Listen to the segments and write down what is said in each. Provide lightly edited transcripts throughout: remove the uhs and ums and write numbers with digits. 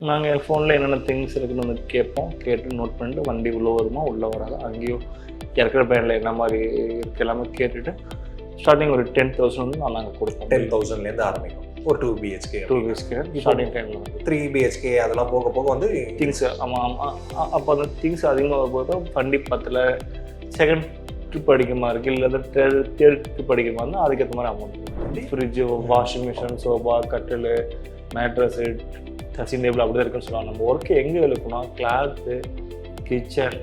நாங்கள் ஃபோனில் என்னென்ன திங்ஸ் இருக்குன்னு வந்து கேட்போம். கேட்டு நோட் பண்ணிட்டு வண்டி உள்ளே வருமா, உள்ளே வராதா, அங்கேயும் இறக்குற பேனில் என்ன மாதிரி இருக்குது எல்லாமே கேட்டுட்டு ஸ்டார்டிங் ஒரு 10,000 வந்து நாங்கள் கொடுப்போம். 10,000லேருந்து ஆரம்பிக்கும். ஒரு 2 BHK 2 BHK ஸ்டார்டிங் டைமில் வந்து 3 BHK அதெல்லாம் போக போக வந்து திங்ஸ். ஆமாம் அப்போ அந்த திங்ஸ் அதிகமாக போது வண்டி பத்தில் செகண்ட் ட்ரிப் அடிக்குமா இருக்குது, இல்லை தேர்ட் ட்ரிப் அடிக்குமா இருந்தால் அதுக்கேற்ற மாதிரி amount. Fridge, washing machine, sofa, கட்டில், மேட்ரஸு, ட்ரெஸ்ஸிங் டேபிள் அப்படி தான் இருக்குன்னு சொல்லுவாங்க. நம்ம ஒர்க்கு எங்கே இழுக்கணும், கிளாத்து, கிச்சன்,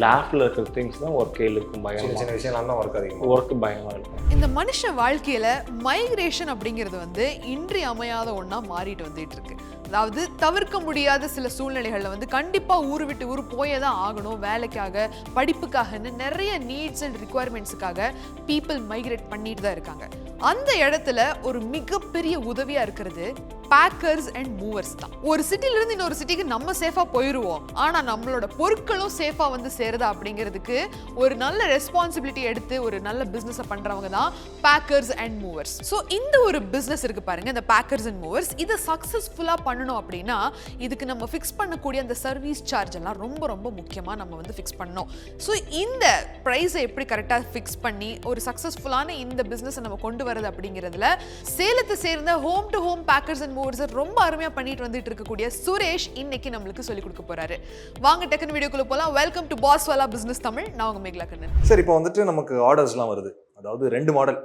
லேப்ல இருக்கிற திங்ஸ் தான் ஒர்க்கே இழுக்கும். சின்ன விஷயம் தான் ஒர்க் அதிகம், ஒர்க்கு பயமாக இருக்கும். இந்த மனுஷ வாழ்க்கையில மைக்ரேஷன் அப்படிங்கிறது வந்து இன்றியமையாத ஒன்றா மாறிட்டு வந்துட்டு இருக்கு. அதாவது தவிர்க்க முடியாத சில சூழ்நிலைகளில் வந்து கண்டிப்பாக ஊர் விட்டு ஊர் போயே தான் ஆகணும், வேலைக்காக, படிப்புக்காகன்னு நிறைய நீட்ஸ் அண்ட் ரிக்குவயர்மெண்ட்ஸுக்காக பீப்புள் மைக்ரேட் பண்ணிட்டு தான் இருக்காங்க. அந்த இடத்துல ஒரு மிகப்பெரிய உதவியாக இருக்கிறது பேக்கர்ஸ் அண்ட் மூவர்ஸ் தான். ஒரு சிட்டிலேருந்து இன்னொரு சிட்டிக்கு நம்ம சேஃபாக போயிடுவோம், ஆனால் நம்மளோட பொருட்களும் சேஃபாக வந்து சேருதா அப்படிங்கிறதுக்கு ஒரு நல்ல ரெஸ்பான்சிபிலிட்டி எடுத்து ஒரு நல்ல பிஸ்னஸை பண்ணுறவங்க தான் பேக்கர்ஸ் அண்ட் மூவர்ஸ். ஸோ இந்த ஒரு பிஸ்னஸ் இருக்கு பாருங்க, இந்த பேக்கர்ஸ் அண்ட் மூவர்ஸ், இதை சக்ஸஸ்ஃபுல்லாக பண்ணணும் அப்படின்னா இதுக்கு நம்ம ஃபிக்ஸ் பண்ணக்கூடிய அந்த சர்வீஸ் சார்ஜ் எல்லாம் ரொம்ப ரொம்ப முக்கியமாக நம்ம வந்து ஃபிக்ஸ் பண்ணணும். ஸோ இந்த ப்ரைஸை எப்படி கரெக்டாக ஃபிக்ஸ் பண்ணி ஒரு சக்ஸஸ்ஃபுல்லான இந்த பிஸ்னஸை நம்ம கொண்டு வரது அப்படிங்கிறதுல சேலத்தை சேர்ந்த home to home packers and movers ரொம்ப அருமையாக பண்ணிட்டு வந்துட்டு இருக்கக்கூடிய சுரேஷ் இன்னைக்கு நம்மளுக்கு சொல்லிக் கொடுக்க போறாரு. வாங்க டக்குன்னு வீடியோக்குள்ள போலாம். Welcome to Paswala business Tamil. நான் உங்க மேகலா கண்ணன். சரி, இப்போ வந்துட்டு நமக்கு ஆர்டர்ஸ்லாம் வருது. அதாவது 2 மாடல்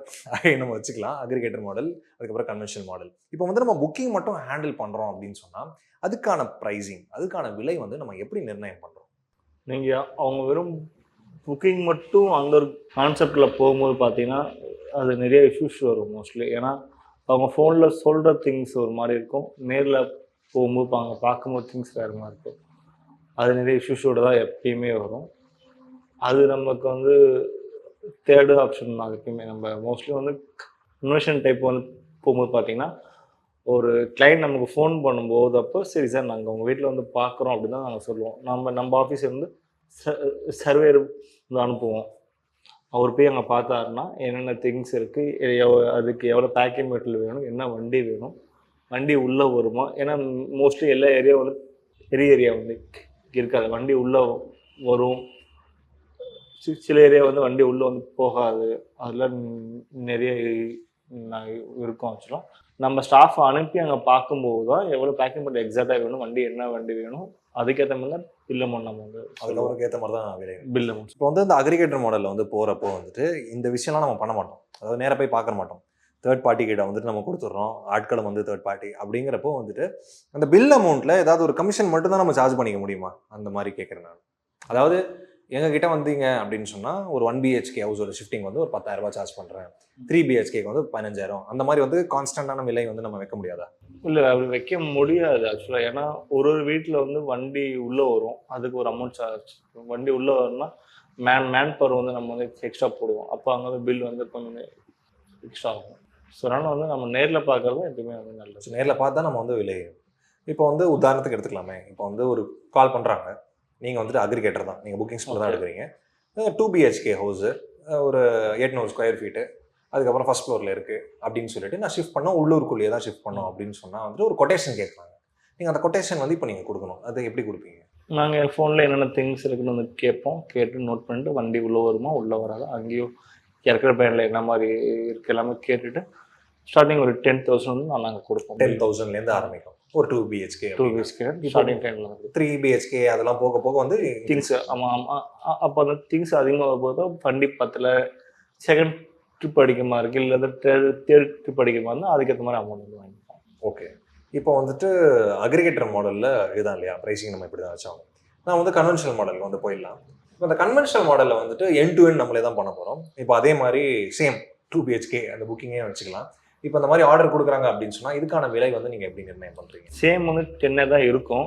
நம்ம வச்சுக்கலாம், அக்ரிகேட்டர் மாடல், அதுக்கப்புறம் கன்வென்ஷனல் மாடல். இப்போ வந்து நம்ம புக்கிங் மட்டும் ஹேண்டில் பண்ணுறோம் அப்படின்னு சொன்னால் அதுக்கான ப்ரைஸிங், அதுக்கான விலை வந்து நம்ம எப்படி நிர்ணயம் பண்ணுறோம்? நீங்கள் அவங்க வெறும் புக்கிங் மட்டும் அந்த ஒரு கான்செப்டில் போகும்போது பார்த்தீங்கன்னா அது நிறைய இஷ்யூஸ் வரும் மோஸ்ட்லி. ஏன்னா அவங்க ஃபோனில் சொல்கிற திங்ஸ் ஒரு மாதிரி இருக்கும், நேரில் போகும்போது அவங்க பார்க்கும்போது திங்ஸ் வேறு மாதிரி இருக்கும். அது நிறைய இஷ்யூஸோடு தான் எப்பயுமே வரும். அது நமக்கு வந்து தேர்டு ஆப்ஷன் தான் எப்பயுமே. நம்ம மோஸ்ட்லி வந்து கன்வர்ஷன் டைப் வந்து போகும்போது பார்த்தீங்கன்னா ஒரு கிளைண்ட் நமக்கு ஃபோன் பண்ணும்போது அப்போ சரி சார் நாங்கள் உங்கள் வீட்டில் வந்து பார்க்குறோம் அப்படின்னு தான் நாங்கள் சொல்லுவோம். நம்ம ஆஃபீஸில் இருந்து சர்வேர் வந்து அனுப்புவோம். அவர் போய் அங்கே பார்த்தாருன்னா என்னென்ன திங்ஸ் இருக்குது, அதுக்கு எவ்வளோ பேக்கிங் மெட்டீரியல் வேணும், என்ன வண்டி வேணும், வண்டி உள்ளே வருமா. ஏன்னா மோஸ்ட்லி எல்லா ஏரியா வந்து பெரிய ஏரியா வந்து இருக்காது, வண்டி உள்ளே வரும். சில ஏரியா வந்து வண்டி உள்ளே வந்து போகாது, அதெல்லாம் நிறைய இருக்கும். ஆக்சுவலாக நம்ம ஸ்டாஃப் அனுப்பி அங்கே பார்க்கும்போது தான் எவ்வளோ பேக்கிங் பண்ணி எக்ஸாக்டாக வேணும், வண்டி என்ன வண்டி வேணும், அதுக்கேற்ற மாதிரி தான் பில் அமௌண்ட் நம்ம வந்து அதுக்கு ஏற்ற மாதிரி தான் விலை பில் அமௌண்ட். இப்போ வந்து இந்த அக்ரிகேட்டர் மாடலில் வந்து போகிறப்போ வந்துட்டு இந்த விஷயம்லாம் நம்ம பண்ண மாட்டோம். அதாவது நேராக போய் பார்க்க மாட்டோம். தேர்ட் பார்ட்டி கிட்ட வந்துட்டு நம்ம கொடுத்துட்றோம், ஆட்களும் வந்து தேர்ட் பார்ட்டி. அப்படிங்கிறப்போ வந்துட்டு அந்த பில் அமௌண்ட்டில் ஏதாவது ஒரு கமிஷன் மட்டும் தான் நம்ம சார்ஜ் பண்ணிக்க முடியுமா? அந்த மாதிரி கேட்குறேன் நான். அதாவது எங்ககிட்ட வந்தீங்க அப்படின்னு சொன்னால் ஒரு 1 BHK ஹவுஸோட ஷிஃப்டிங் வந்து ஒரு 10,000 சார்ஜ் பண்ணுறேன், 3 BHKக்கு வந்து 15,000, அந்த மாதிரி வந்து கான்ஸ்டன்டான விலை வந்து நம்ம வைக்க முடியாதா? இல்லை, அப்படி வைக்க முடியாது ஆக்சுவலாக. ஏன்னா ஒரு வீட்டில் வந்து வண்டி உள்ளே வரும், அதுக்கு ஒரு அமௌண்ட் சார்ஜ். வண்டி உள்ளே வரும்னா மேன் பவர் வந்து நம்ம வந்து எக்ஸ்ட்ரா போடுவோம், அப்போ அங்கே வந்து பில் வந்து கொஞ்சம் எக்ஸ்ட்ரா ஆகும். ஸோ அதனால் வந்து நம்ம நேரில் பார்க்குறது எப்பவுமே வந்து நல்லது. நேரில் பார்த்தா நம்ம வந்து விலை. இப்போ வந்து உதாரணத்துக்கு எடுத்துக்கலாமே, இப்போ வந்து ஒரு கால் பண்ணுறாங்க, நீங்கள் வந்துட்டு அக்ரிகேட்டர் தான், நீங்கள் புக்கிங்ஸ் தான் எடுக்கிறீங்க, 2 BHK ஹவுஸு, ஒரு 800 ஸ்கொயர் ஃபீட்டு, அதுக்கப்புறம் ஃபர்ஸ்ட் ஃப்ளோரில் இருக்குது அப்படின்னு சொல்லிட்டு நான் ஷிஃப்ட் பண்ணோம், உள்ளூருக்குள்ளேயே தான் ஷிஃப்ட் பண்ணோம் அப்படின்னு சொன்னால் வந்துட்டு ஒரு கொட்டேஷன் கேட்குறாங்க. நீங்கள் அந்த கொட்டேஷன் வந்து இப்போ நீங்கள் கொடுக்கணும். அதை எப்படி கொடுப்பீங்க? நாங்கள் ஃபோனில் என்னென்ன திங்ஸ் இருக்குன்னு வந்து கேட்போம். கேட்டு நோட் பண்ணிட்டு வண்டி உள்ளே வருமா, உள்ளே வராதா, அங்கேயும் இறக்குற பேனில் என்ன மாதிரி இருக்குது எல்லாமே கேட்டுட்டு ஸ்டார்டிங் ஒரு 10,000 வந்து நாங்கள் கொடுப்போம். 10,000லேருந்து ஆரம்பிக்கும். ஒரு 2 BHK 2 BHK ஸ்டார்டிங் டைமில் வந்து 3 BHK அதெல்லாம் போக போக வந்து திங்ஸ். ஆமாம் அப்போ அந்த திங்ஸ் அதிகமாக போது வண்டி பத்தில் செகண்ட் ட்ரிப் அடிக்குமா இருக்குது, இல்லை தேர்ட் ட்ரிப் அடிக்குமா இருந்தால் அதுக்கேற்ற மாதிரி அமௌண்ட் வந்து வாங்கிப்போம். ஓகே, இப்போ வந்துட்டு அக்ரிகேட்டர் மாடலில் இதுதான் இல்லையா ப்ரைஸிங் நம்ம இப்படி தான் வச்சாங்க. நான் வந்து கன்வென்ஷனல் மாடல் வந்து போயிடலாம். இப்போ அந்த கன்வென்ஷனல் மாடலில் வந்துட்டு எண்ட் டு எண்ட் நம்மளே தான் பண்ண போகிறோம். இப்போ அதே மாதிரி சேம் 2 BHK அந்த புக்கிங்கே வச்சுக்கலாம். இப்போ அந்த மாதிரி ஆர்டர் கொடுக்குறாங்க அப்படின்னு சொன்னால் இதுக்கான விலை வந்து நீங்கள் எப்படி நிர்ணயம் பண்ணுறீங்க? சேம் வந்து 10 தான் இருக்கும்.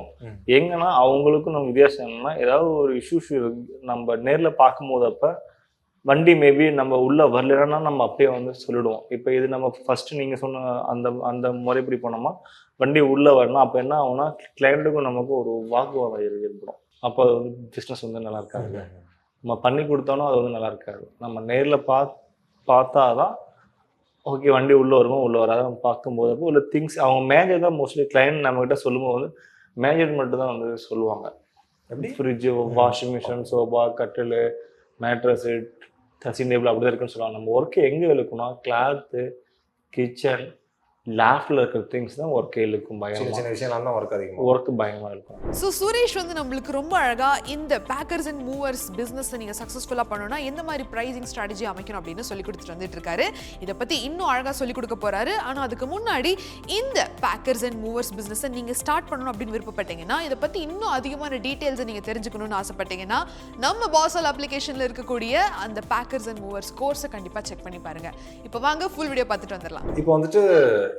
எங்கன்னா அவங்களுக்கும் நம்ம வித்தியாசம் என்னன்னா, ஏதாவது ஒரு இஷ்யூஸ் நம்ம நேரில் பார்க்கும்போது அப்போ வண்டி மேபி நம்ம உள்ளே வரலன்னா நம்ம அப்பயே வந்து சொல்லிடுவோம். இப்போ இது நம்ம ஃபஸ்ட்டு நீங்கள் சொன்ன அந்த முறைப்படி போனோமா வண்டி உள்ளே வரணும், அப்போ என்ன ஆகும்னா கிளைண்ட்டுக்கும் நமக்கு ஒரு வாக்குவாதம் ஏற்படும். அப்போ அது வந்து பிஸ்னஸ் வந்து நல்லா இருக்காது. நம்ம பண்ணி கொடுத்தோன்னா அது வந்து நல்லா இருக்காது. நம்ம நேரில் பார்த்தா தான் ஓகே வண்டி உள்ளே வருமோ உள்ளே வராத பார்க்கும்போது அப்போ உள்ள திங்ஸ் அவங்க மேனேஜர் தான் மோஸ்ட்லி கிளைண்ட் நம்மகிட்ட சொல்லும்போது வந்து மேனேஜ்மெண்ட் தான் வந்து சொல்லுவாங்க. எப்படி? ஃப்ரிட்ஜு, வாஷிங் மிஷின், சோபா, கட்டில், மேட்ரஸு, ட்ரெஸ்ஸிங் டேபிள் அப்படி தான் இருக்குன்னு சொல்லுவாங்க. நம்ம ஒர்க்கு எங்கே இழுக்கணும், கிளாத்து, கிச்சன், லேஃப்டில் இருக்கிற திங்ஸ் தான் ஒர்க்கே இழுக்கும். சின்ன பயங்கரமாக சின்ன விஷயம்லாம் தான் ஒர்க் அதிகமாக. ஒர்க்கு பயங்கரமாக இருக்கும். ஸோ சுரேஷ் வந்து நம்மளுக்கு ரொம்ப அழகா இந்த பேக்கர்ஸ் அண்ட் மூவர்ஸ் பிஸ்னஸ் நீங்க சக்ஸஸ்ஃபுல்லா பண்ணணும்னா எந்த மாதிரி ப்ரைசிங் ஸ்ட்ராட்டஜி அமைக்கணும் அப்படின்னு சொல்லி கொடுத்துட்டு வந்துட்டு இருக்காரு. இதை பத்தி இன்னும் அழகா சொல்லி கொடுக்க போறாரு. ஆனா அதுக்கு முன்னாடி இந்த பேக்கர்ஸ் அண்ட் மூவர்ஸ் பிஸ்னஸ் நீங்க ஸ்டார்ட் பண்ணணும் அப்படின்னு விருப்பப்பட்டீங்கன்னா, இதை பத்தி இன்னும் அதிகமான டீடைல்ஸ் நீங்க தெரிஞ்சுக்கணும்னு ஆசைப்பட்டீங்கன்னா, நம்ம பாசல் அப்ளிகேஷன்ல இருக்கக்கூடிய அந்த பேக்கர்ஸ் அண்ட் மூவர்ஸ் கோர்ஸை கண்டிப்பா செக் பண்ணி பாருங்க. இப்போ வாங்க ஃபுல் வீடியோ பார்த்துட்டு வந்துடலாம். இப்போ வந்துட்டு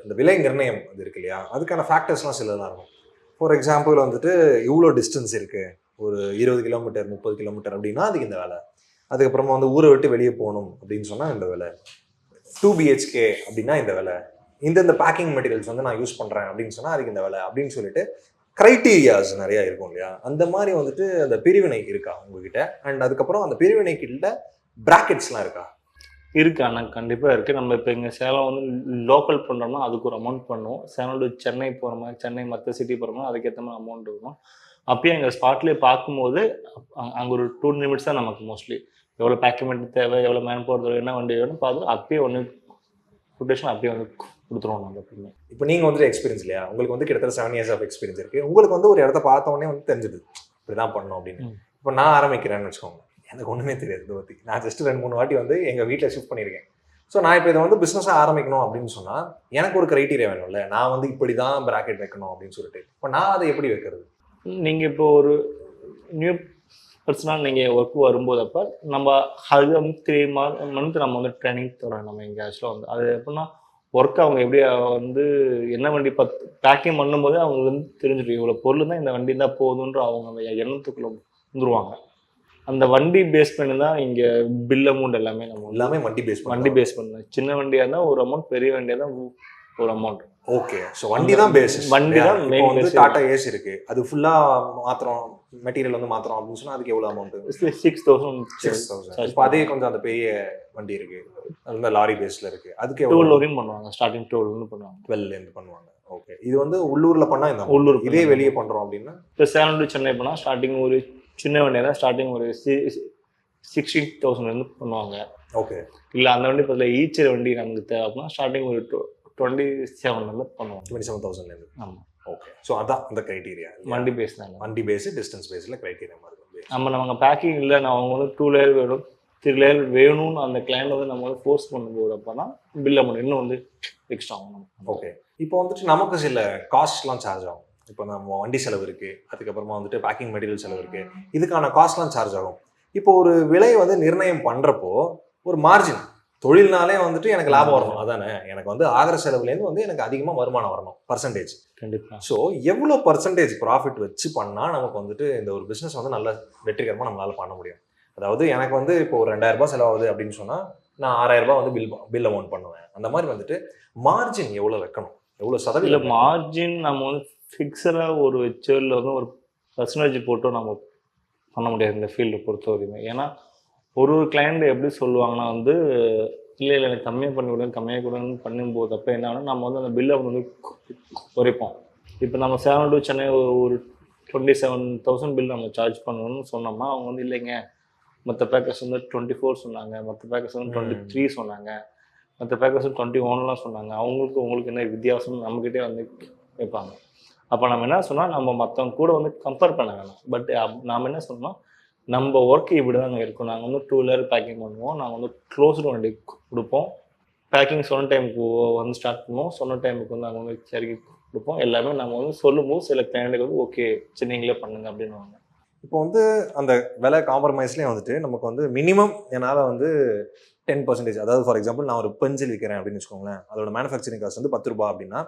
இந்த விலை நிர்ணயம் அது இருக்கு இல்லையா, அதுக்கான ஃபேக்டர்ஸ்லாம் சிலதான் இருக்கும். ஃபார் எக்ஸாம்பிள் வந்துட்டு இவ்வளோ டிஸ்டன்ஸ் இருக்கு, ஒரு 20 கிலோமீட்டர் 30 கிலோமீட்டர் அப்படின்னா அதுக்கு இந்த வேலை. அதுக்கப்புறமா வந்து ஊரை விட்டு வெளியே போகணும் அப்படின்னு சொன்னால் இந்த வேலை. 2 BHK அப்படின்னா இந்த வேலை. இந்த பேக்கிங் மெட்டீரியல்ஸ் வந்து நான் யூஸ் பண்ணுறேன் அப்படின்னு சொன்னால் அதுக்கு இந்த வேலை அப்படின்னு சொல்லிட்டு க்ரைட்டீரியாஸ் நிறையா இருக்கும் இல்லையா. அந்த மாதிரி வந்துட்டு அந்த பிரிவினை இருக்கா உங்ககிட்ட? அண்ட் அதுக்கப்புறம் அந்த பிரிவினை கிட்ட பிராக்கெட்ஸ்லாம் இருக்கா? இருக்குது. ஆனால் கண்டிப்பாக இருக்குது. நம்ம இப்போ இங்கே சேலம் வந்து லோக்கல் பண்ணுறோம்னா அதுக்கு ஒரு அமௌண்ட் பண்ணுவோம். சேலம் டு சென்னை போகிற மாதிரி, சென்னை மற்ற சிட்டி போகிற மாதிரி அதுக்கேற்ற மாதிரி அமௌண்ட் இருக்கும். அப்பயே எங்கள் ஸ்பாட்லேயே பார்க்கும்போது அங்கே ஒரு 2 நிமிட்ஸ் தான் நமக்கு மோஸ்ட்லி எவ்வளோ பேக்கிங் தேவை, எவ்வளோ மேன் பவர் தேவை, என்ன வண்டி வேணும் பார்த்து அப்பயே ஒன்று கொட்டேஷன் அப்பயே வந்து கொடுத்துருவோம் நம்ம எப்பவுமே. இப்போ நீங்கள் வந்துட்டு எக்ஸ்பீரியன்ஸ் இல்லையா, உங்களுக்கு வந்து கிட்டத்தட்ட 7 years ஆஃப் எக்ஸ்பீரியன்ஸ் இருக்குது. உங்களுக்கு வந்து ஒரு இடத்த பார்த்த உடனே வந்து தெரிஞ்சுது இப்படிதான் பண்ணணும் அப்படின்னு. இப்போ நான் ஆரம்பிக்கிறேன்னு வச்சுக்கோங்க, எனக்கு ஒன்றுமே தெரியாது இதை பற்றி. நான் ஜஸ்ட் 2-3 வாட்டி வந்து எங்கள் வீட்டில் ஷிஃப்ட் பண்ணியிருக்கேன். ஸோ நான் இப்போ இதை வந்து பிஸ்னஸாக ஆரம்பிக்கணும் அப்படின்னு சொன்னால் எனக்கு ஒரு க்ரைட்டீரியா வேணும்ல. நான் வந்து இப்படி தான் ப்ராக்கெட் வைக்கணும் அப்படின்னு சொல்லிட்டு இப்போ நான் அதை எப்படி வைக்கிறது? நீங்கள் இப்போ ஒரு நியூ பர்சனாக நீங்கள் ஒர்க் வரும்போது அப்போ நம்ம அது வந்து 3 month நம்ம வந்து ட்ரைனிங் தரோம். நம்ம இங்கே ஆக்சுவலாக வந்து அது எப்படின்னா ஒர்க் அவங்க எப்படி வந்து என்ன வண்டி பேக்கிங் பண்ணும்போது அவங்களுக்கு வந்து தெரிஞ்சிடும் இவ்வளோ பொருள் தான் இந்த வண்டி தான் போதுன்ற அவங்க அந்த எண்ணத்துக்குள்ளே வந்துருவாங்க. அந்த வண்டி பேஸ் பண்ணி தான் இங்கே பில் அமௌண்ட் எல்லாமே நம்ம எல்லாமே வண்டி பேஸ் பண்ணணும். சின்ன வண்டியாக இருந்தால் ஒரு அமௌண்ட், பெரிய வண்டியாக தான் ஒரு அமௌண்ட். ஓகே. ஸோ வண்டி தான் பேஸ். வண்டி தான் மெயின். வந்து டாடா ஏஸ் இருக்கு, அது ஃபுல்லாக மாத்திரம் மெட்டீரியல் வந்து மாத்திரம் அப்படின்னு சொன்னால் அதுக்கு எவ்வளோ அமௌண்ட்? 6,000. இப்போ அதே கொஞ்சம் அந்த பெரிய வண்டி இருக்கு, அந்த லாரி பேஸ்ல இருக்கு, அதுக்கு எவ்வளோ வரையும் பண்ணுவாங்க. ஸ்டார்டிங் 12 பண்ணுவாங்க, 12 பண்ணுவாங்க. ஓகே. இது வந்து உள்ளூர்ல பண்ணா இந்த உள்ளூர். இதே வெளியே பண்றோம் அப்படின்னா இப்போ சேலம் டு சென்னை போனால் ஸ்டார்டிங் ஒரு சின்ன வண்டியாக தான் ஸ்டார்டிங் ஒரு 60,000 பண்ணுவாங்க. ஓகே. இல்லை அந்த வண்டி பதில் ஈச்சர் வண்டி நமக்கு தேவை அப்படின்னா ஸ்டார்டிங் ஒரு 27 பண்ணுவாங்க. 27,000 ஆமாம். ஓகே. ஸோ அதான் அந்த க்ரைட்டீரியா. வண்டி பேஸ் தான். வண்டி பேஸ், டிஸ்டன்ஸ் பேஸில் க்ரைட்டீரியா மாதிரி நம்ம பேக்கிங் இல்லை, நான் அவங்க வந்து 2 லேயர் வேணும் 3 லேயர் வேணும்னு அந்த கிளைண்ட் வந்து நம்ம வந்து ஃபோர்ஸ் பண்ணும்போது அப்போ தான் பில் அமௌண்ட் இன்னும் வந்து எக்ஸ்ட்ரா ஆகும். ஓகே. இப்போ வந்துட்டு நமக்கு சில காஸ்ட்லாம் சார்ஜ் ஆகும். இப்போ நம்ம வண்டி செலவு இருக்குது, அதுக்கப்புறமா வந்துட்டு பேக்கிங் மெட்டீரியல் செலவு இருக்குது, இதுக்கான காஸ்ட்லாம் சார்ஜ் ஆகும். இப்போ ஒரு விலையை வந்து நிர்ணயம் பண்ணுறப்போ ஒரு மார்ஜின், தொழில்னாலே வந்துட்டு எனக்கு லாபம் வரணும் அதானே, எனக்கு வந்து ஆகிற செலவுலேருந்து வந்து எனக்கு அதிகமாக வருமானம் வரணும், பர்சன்டேஜ். கண்டிப்பாக. ஸோ எவ்வளோ பர்சன்டேஜ் ப்ராஃபிட் வச்சு பண்ணால் நமக்கு வந்துட்டு இந்த ஒரு பிஸ்னஸ் வந்து நல்ல வெற்றிகரமாக நம்மளால் பண்ண முடியும்? அதாவது எனக்கு வந்து இப்போ ஒரு 2,000 ரூபாய் செலவாகுது அப்படின்னு சொன்னால் நான் 6,000 ரூபாய் வந்து பில் அமௌண்ட் பண்ணுவேன். அந்த மாதிரி வந்துட்டு மார்ஜின் எவ்வளோ வைக்கணும், எவ்வளோ சதவீதம்? இல்லை மார்ஜின் நம்ம வந்து ஃபிக்ஸடாக ஒரு வச்சரில் வந்து ஒரு பர்சன்டேஜ் போட்டு நம்ம பண்ண முடியாது இந்த ஃபீல்டை பொறுத்த வரையுமே. ஏன்னா ஒரு கிளைண்ட் எப்படி சொல்லுவாங்கன்னா வந்து இல்லை எனக்கு கம்மியாக பண்ணி விடுங்க, கம்மியாக கொடுன்னு பண்ணும்போது அப்போ என்னன்னா நம்ம வந்து அந்த பில்லை வந்து குறைப்போம். இப்போ நம்ம சேலம் டு சென்னை ஒரு 27,000 பில் நம்ம சார்ஜ் பண்ணணும்னு சொன்னோம்னா அவங்க வந்து இல்லைங்க மற்ற பேக்கர்ஸ் வந்து 24 சொன்னாங்க, மற்ற பேக்கர்ஸ் வந்து 23 சொன்னாங்க, மற்ற பேக்கர்ஸ் 21 சொன்னாங்க. உங்களுக்கு என்ன வித்தியாசம் நம்மக்கிட்டே வந்து வைப்பாங்க. அப்போ நம்ம என்ன சொன்னால் நம்ம மற்றவங்க கூட வந்து கம்பேர் பண்ண வேணாம். பட் நாம் என்ன சொன்னோம்னா நம்ம ஒர்க் இப்படி தாங்க இருக்கும். நாங்கள் வந்து 2 லேயர் பேக்கிங் பண்ணுவோம், நாங்கள் வந்து க்ளோஸ்டு வண்டி கொடுப்போம். பேக்கிங் சொன்ன டைமுக்கு வந்து ஸ்டார்ட் பண்ணுவோம், சொன்ன டைமுக்கு வந்து நாங்கள் வந்து சரிக்கு கொடுப்போம். எல்லாமே நாங்கள் வந்து சொல்லும்போது சில கிளைண்ட்டுக்கு வந்து ஓகே சரி நீங்களே பண்ணுங்க அப்படின்னுவாங்க. இப்போ வந்து அந்த விலை காம்ப்ரமைஸ்லேயே வந்துட்டு நமக்கு வந்து மினிமம் என்னால் வந்து 10%, அதாவது ஃபார் எக்ஸாம்பிள் நான் ஒரு பென்சில் விற்கிறேன் அப்படின்னு வச்சுக்கோங்களேன், அதோட மேனுஃபேக்சரிங் காஸ்ட் வந்து 10 ரூபாய் அப்படின்னா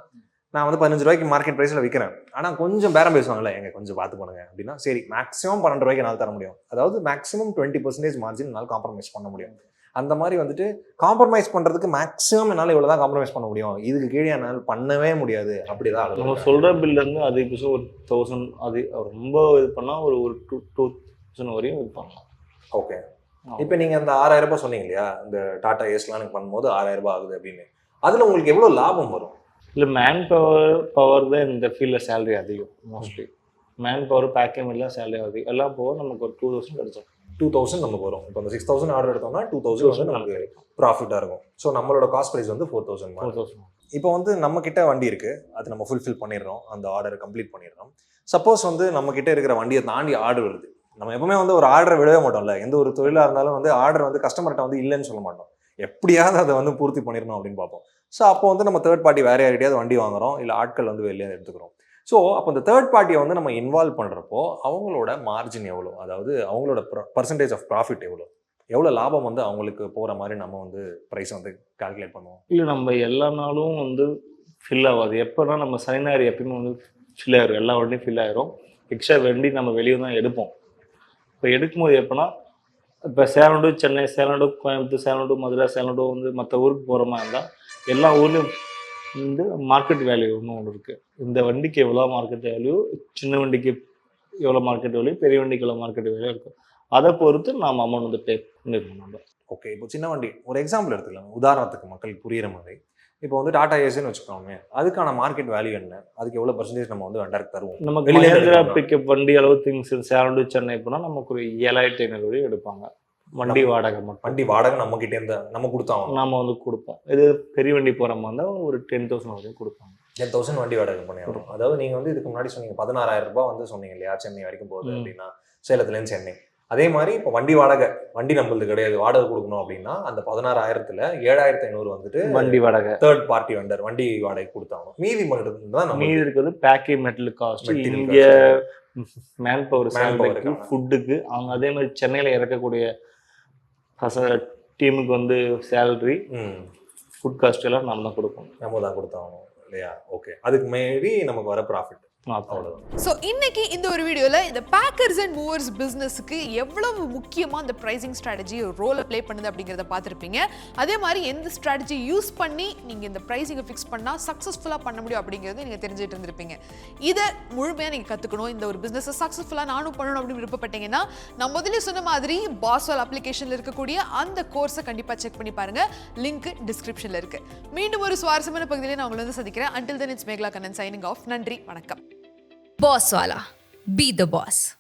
நான் வந்து 15 ரூபாய்க்கு மார்க்கெட் ப்ரைஸில் விற்கிறேன். ஆனால் கொஞ்சம் பேரம் பேசுவாங்கல்ல, எங்க கொஞ்சம் பார்த்து பண்ணுங்க அப்படின்னா சரி மேக்ஸிமம் 12 ரூபாய்க்கு என்னால் தர முடியும். அதாவது மேக்ஸிமம் 20% மார்ஜின் என்னால் காம்ப்ரமைஸ் பண்ண முடியும். அந்த மாதிரி வந்துட்டு காம்ப்ரமைஸ் பண்ணுறதுக்கு மேக்ஸிமம் என்னால் இவ்வளோ தான் காம்ப்ரமைஸ் பண்ண முடியும், இதுக்கு கீழே என்னால் பண்ணவே முடியாது அப்படிதான். நம்ம சொல்கிற பில்லேருந்து அது இப்போ ஒரு 1000 அது ரொம்ப இது பண்ணால் ஒரு 2,000 வரையும் இது பண்ணலாம். ஓகே. இப்போ நீங்கள் அந்த 6,000 ரூபாய் சொன்னீங்க இல்லையா, இந்த டாடா ஏஸ்லாம் எனக்கு பண்ணும்போது 6,000 ரூபாய் ஆகுது அப்படின்னு, அதில் உங்களுக்கு எவ்வளோ லாபம் வரும்? இல்லை மேன் பவர் தான் இந்த ஃபீல்டில் சேலரி அதிகம் மோஸ்ட்லி. மேன் பவர் பேக்கிங் எல்லாம் சேலரி ஆகுது எல்லாம் போக நமக்கு ஒரு 2000 கிடைச்சோம். 2000 நமக்கு வரும். இப்போ அந்த 6000 ஆர்டர் எடுத்தோம்னா 2000 வந்து நமக்கு ப்ராஃபிட்டாக இருக்கும். ஸோ நம்மளோட காஸ்ட் ப்ரைஸ் வந்து 4000. 4000. இப்போ வந்து நம்ம கிட்ட வண்டி இருக்கு, அது நம்ம ஃபுல்ஃபில் பண்ணிடுறோம், அந்த ஆர்டரை கம்ப்ளீட் பண்ணிடுறோம். சப்போஸ் வந்து நம்ம கிட்ட இருக்கிற வண்டியை தாண்டி ஆர்டர் வருது, நம்ம எப்பவுமே வந்து ஒரு ஆர்டரை விடவே மாட்டோம்ல. எந்த ஒரு தொழிலாக இருந்தாலும் வந்து ஆர்டர் வந்து கஸ்டமர்கிட்ட வந்து இல்லைன்னு சொல்ல மாட்டோம், எப்படியாவது அதை வந்து பூர்த்தி பண்ணிடணும் அப்படின்னு பார்ப்போம். ஸோ அப்போ வந்து நம்ம தேர்ட் பார்ட்டி வேற யார்கிட்டயாவது வண்டி வாங்குறோம், இல்லை ஆட்கள் வந்து வெளியே எடுத்துக்கிறோம். ஸோ அப்போ இந்த தேர்ட் பார்ட்டியை வந்து நம்ம இன்வால்வ் பண்ணுறப்போ அவங்களோட மார்ஜின் எவ்வளோ, அதாவது அவங்களோட பர்சன்டேஜ் ஆஃப் ப்ராஃபிட் எவ்வளோ லாபம் வந்து அவங்களுக்கு போகிற மாதிரி நம்ம வந்து ப்ரைஸ் வந்து கால்குலேட் பண்ணுவோம். இல்லை நம்ம எல்லா நாளும் வந்து ஃபில் ஆகாது. எப்போனா நம்ம சனி ஞாயிறு எப்பயுமே வந்து ஃபில் ஆயிரும், எல்லா வண்டியும் ஃபில் ஆயிரும். எக்ஸ்ட்ரா வண்டி நம்ம வெளியே தான் எடுப்போம். இப்போ எடுக்கும்போது எப்போனா இப்போ Salem to Chennai, Salem to Coimbatore, Salem to Madurai, Salem to வந்து மற்ற ஊருக்கு போகிற மாதிரி இருந்தால் எல்லா ஊர்லேயும் வந்து மார்க்கெட் வேல்யூ ஒன்று இருக்குது. இந்த வண்டிக்கு எவ்வளோ மார்க்கெட் வேல்யூ, சின்ன வண்டிக்கு எவ்வளோ மார்க்கெட் வேல்யூ, பெரிய வண்டிக்கு எவ்வளோ மார்க்கெட் வேல்யூ இருக்கும். அதை பொறுத்து நாம் அமௌண்ட் வந்து பே பண்ணிருக்கோம் நம்ம. ஓகே, இப்போ சின்ன வண்டி ஒரு எக்ஸாம்பிள் எடுத்துக்கலாம், உதாரணத்துக்கு மக்களுக்கு புரியுற மாதிரி. இப்போ வந்து டாடா ஏசின்னு வச்சுக்கோங்க, அதுக்கான மார்க்கெட் வேல்யூ என்ன, அதுக்கு எவ்வளோ பர்சன்டேஜ் நம்ம வந்து வெண்டருக்கு தருவோம். நமக்கு மஹேந்திரா பிக்கப் வண்டி அளவு திங்ஸ் சேலம் டு சென்னை போனால் நமக்கு ஒரு 7500 எடுப்பாங்க வண்டி வாடகை மட்டும். வண்டி வாடகை நம்ம கிட்டே இருந்து நம்ம கொடுத்தோம், நாம வந்து கொடுப்போம். இது பெரிய வண்டி போகிற மாதிரி இருந்தால் ஒரு 10,000 வரையும் கொடுப்பாங்க. 10,000 வண்டி வாடகை பண்ணிடுறோம். அதாவது நீங்கள் வந்து இதுக்கு முன்னாடி சொன்னீங்க 16,000 ரூபாய் வந்து சொன்னீங்க இல்லையா, சென்னை வரைக்கும் போகுது அப்படின்னா, சேலத்துலேருந்து சென்னை. அதே மாதிரி இப்போ வண்டி வாடகை, வண்டி நம்மளுக்கு கிடையாது, வாடகை கொடுக்கணும் அப்படின்னா அந்த 16,000த்துல 7,500 வந்துட்டு வண்டி வாடகை தேர்ட் பார்ட்டி வெண்டர் வண்டி வாடகை கொடுத்தாங்க. மீதி மட்டும் தான் மீதி இருக்கிறது பேக்கிங் மெட்டல் காஸ்ட், இங்கே மேன் பவர் சேலரிக்கு, ஃபுட்டுக்கு. அவங்க அதே மாதிரி சென்னையில் இறக்கக்கூடிய டீமுக்கு வந்து சேலரி, ஃபுட் காஸ்ட் எல்லாம் நம்ம தான் கொடுப்போம். நம்ம தான் கொடுத்தாங்க இல்லையா? ஓகே, அதுக்கு மீறி நமக்கு வர ப்ராஃபிட் அவ்வளோதான். ஸோ இன்னைக்கு இந்த ஒரு வீடியோவில் இந்த பேக்கர்ஸ் அண்ட் மூவர்ஸ் பிஸ்னஸுக்கு எவ்வளவு முக்கியமாக இந்த ப்ரைசிங் ஸ்ட்ராட்டஜி ஒரு ரோலை ப்ளே பண்ணுது அப்படிங்கிறத பார்த்துருப்பீங்க. அதே மாதிரி எந்த ஸ்ட்ராட்டஜி யூஸ் பண்ணி நீங்கள் இந்த ப்ரைஸிங்கை ஃபிக்ஸ் பண்ணால் சக்ஸஸ்ஃபுல்லாக பண்ண முடியும் அப்படிங்கிறத நீங்கள் தெரிஞ்சுட்டு இருந்திருப்பீங்க. இதை முழுமையாக நீங்கள் கற்றுக்கணும், இந்த ஒரு பிஸ்னஸை சக்ஸஸ்ஃபுல்லாக நானும் பண்ணணும் அப்படின்னு விருப்பப்பட்டீங்கன்னா நான் முதல்ல சொன்ன மாதிரி பாஸ்வால் அப்ளிகேஷனில் இருக்கக்கூடிய அந்த கோர்ஸை கண்டிப்பாக செக் பண்ணி பாருங்கள். லிங்க் டிஸ்கிரிப்ஷனில் இருக்குது. மீண்டும் ஒரு சுவாரஸ்யமான பகுதியிலே நான் உங்களை வந்து சந்திக்கிறேன். Until then, it's Meghla Kannan signing off. நன்றி, வணக்கம். Bosswala. Be the boss.